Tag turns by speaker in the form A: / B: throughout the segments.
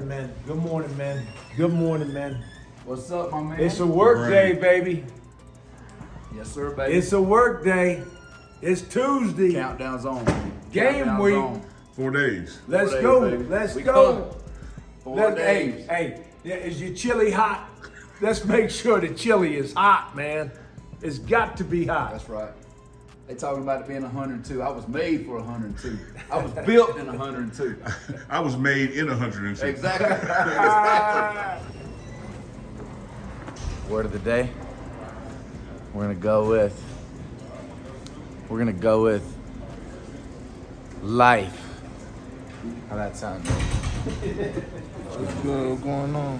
A: morning, man. Good morning, man. Good morning, man.
B: What's up, my man?
A: It's a work day, baby.
B: Yes, sir, baby.
A: It's a work day. It's Tuesday.
B: Countdown's on.
A: Game
B: Countdown's
A: week.
B: on.
C: 4 days.
A: Let's
B: 4 days,
A: go.
B: baby.
A: Let's
B: We
A: go.
B: coming. 4 days.
A: Hey, yeah, is your chili hot? Let's make sure the chili is hot, man. It's got to be hot.
B: That's right. They talking about it being 102. I was made for 102. I was built in 102.
C: I was made in 102.
B: Exactly. Exactly. Word of the day. We're gonna go with life. How that sound?
D: What's good? What's going on?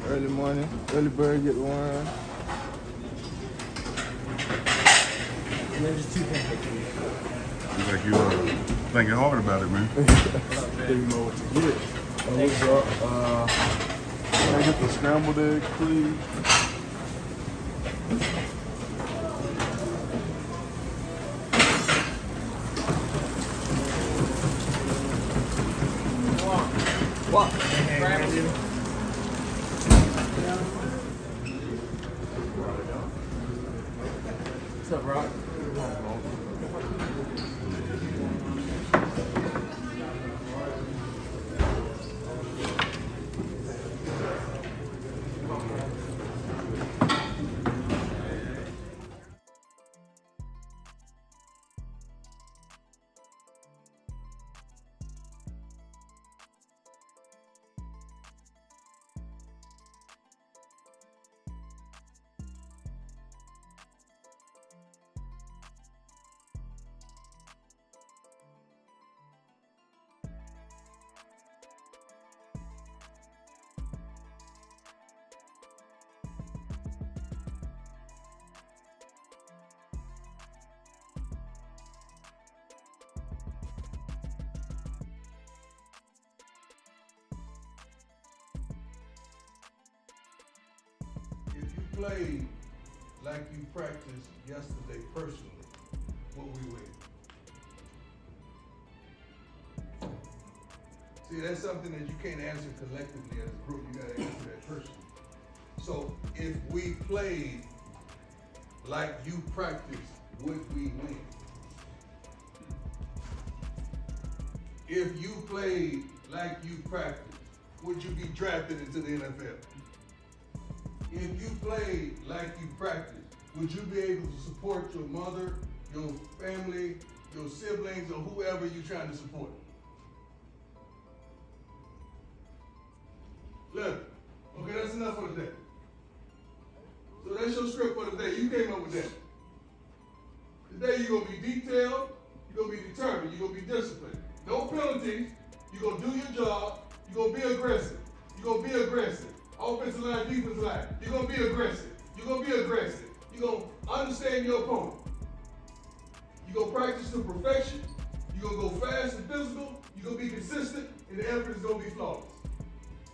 D: Early morning, early bird get the worm.
C: It's like you thinking hard about it, man.
D: Didn't know what to get. What's up? Can I get the scrambled egg, please?
B: What? What's up, Rock?
E: If you played like you practiced yesterday personally, what we win? See, that's something that you can't answer collectively as a group. You gotta answer that personally. So if we played like you practiced, would we win? If you played like you practiced, would you be drafted into the NFL? If you played like you practiced, would you be able to support your mother, your family, your siblings, or whoever you're trying to support? Look, okay, that's enough for today. So that's your script for today. You came up with that. Today you're gonna be detailed, you're gonna be determined, you're gonna be disciplined. No penalties, you're gonna do your job, you're gonna be aggressive. You're gonna be aggressive. Offensive line, defensive line. You're gonna be aggressive. You're gonna be aggressive. You're gonna understand your opponent. You're gonna practice to perfection. You're gonna go fast and physical. You're gonna be consistent, and the effort is gonna be flawless.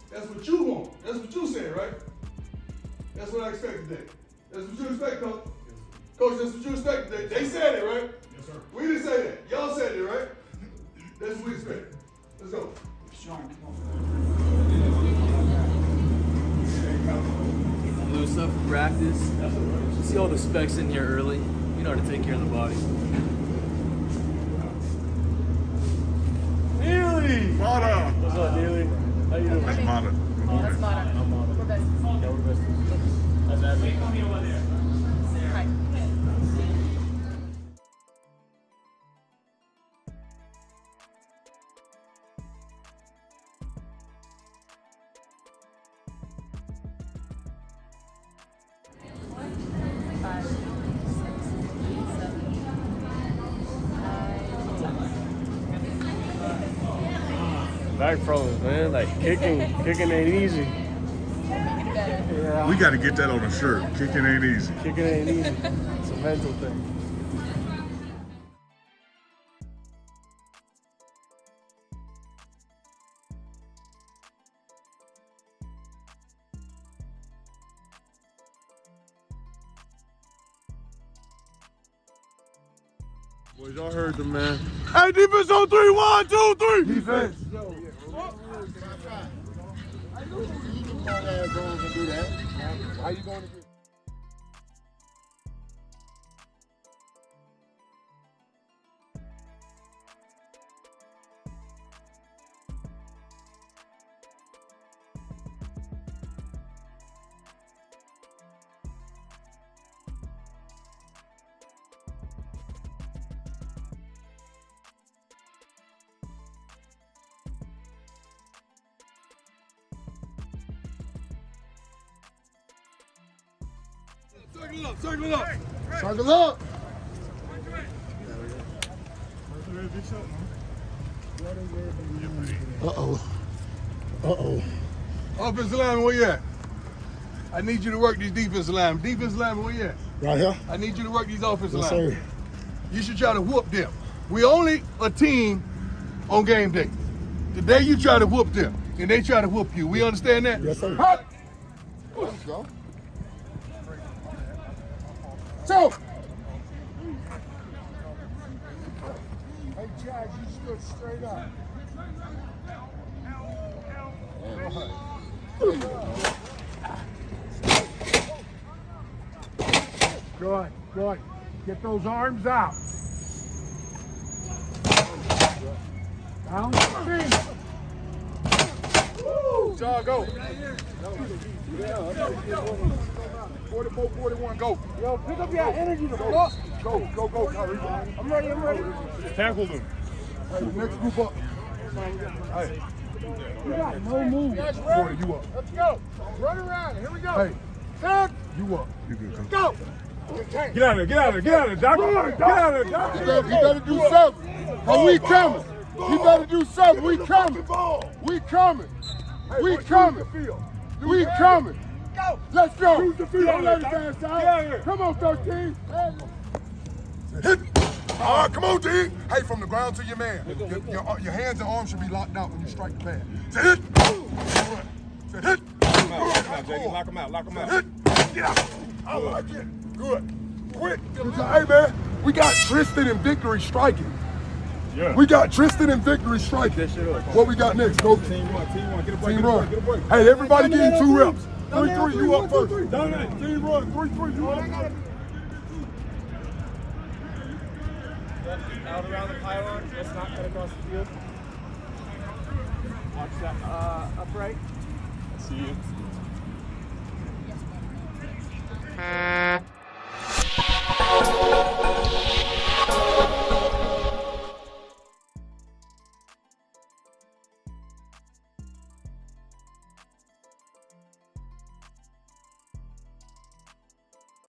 E: That's what you want. That's what you said, right? That's what I expect today. That's what you expect, Coach. Coach, that's what you expect today. They said it, right? Yes, sir. We didn't say that. Y'all said it, right? That's what we expect. Let's go.
B: Sean, come on.
F: Loose up for practice. See all the specs in here early. You know how to take care of the body. Neely!
C: Mata!
F: What's up, Neely? How you doing?
C: That's Mata.
G: That's Mata.
F: I'm on it.
G: We're besties.
F: Yeah, we're besties. That's Abby.
G: Hi. Five, six, seven, 9,
F: Back problems, man. Like kicking ain't easy.
G: make it better.
F: Yeah.
C: We got to get that on a shirt. Kicking ain't easy.
F: Kicking ain't easy. It's a mental thing.
D: Boys, y'all heard the man. Hey, defense on 3, 1, 2, 3. Defense. How you going to get?
E: Circle up.
D: Circle up. Uh-oh.
E: Offensive lineman, where you at? I need you to work these defensive linemen. Defensive linemen, where you at?
D: Right here?
E: I need you to work these offensive
D: Yes,
E: linemen.
D: sir.
E: You should try to whoop them. We only a team on game day. Today you try to whoop them, and they try to whoop you. We understand that?
D: Yes, sir.
E: Hut!
D: Let's go. So. Hey, Chad, you stood straight up.
A: Good, good. Get those arms out. Down.
E: John, go. 44, 41, go.
A: Yo, pick up your energy to
E: Go, go, Kyrie.
A: I'm ready.
C: Tackle them.
E: Hey, next group up. Hey,
A: You got no move.
E: Jordan, you up.
D: Let's go. Run around. Here we go.
E: Hey,
D: Doug,
E: you up.
C: You good, coach.
D: go.
C: Get out of there, Doc. Get out of there, Doc.
D: You better do something. Cause we coming. You better do something. We coming. We coming. We coming. We coming.
E: Go.
D: Let's go.
E: Use the field.
D: Don't let it
E: Doc.
D: pass
E: Get out of here.
D: out. Come on, 13.
E: Hit. All right, come on, D. Hey, from the ground to your man. Your hands and arms should be locked out when you strike the pad. Say hit. Say hit.
C: Lock him out.
E: Hit. Get out. I like it. Good. Quick. Hey, man, we got Tristan and Victory striking.
C: Yeah.
E: We got Tristan and Victory striking. What we got next, coach?
C: Team one. Get a break.
E: Team run. Hey, everybody getting 2 reps. 3-3, you up first. Dominate. Team run. 3-3, you up first.
F: Out around the pylon. Let's not cut across the field. Watch that upright.
C: See you.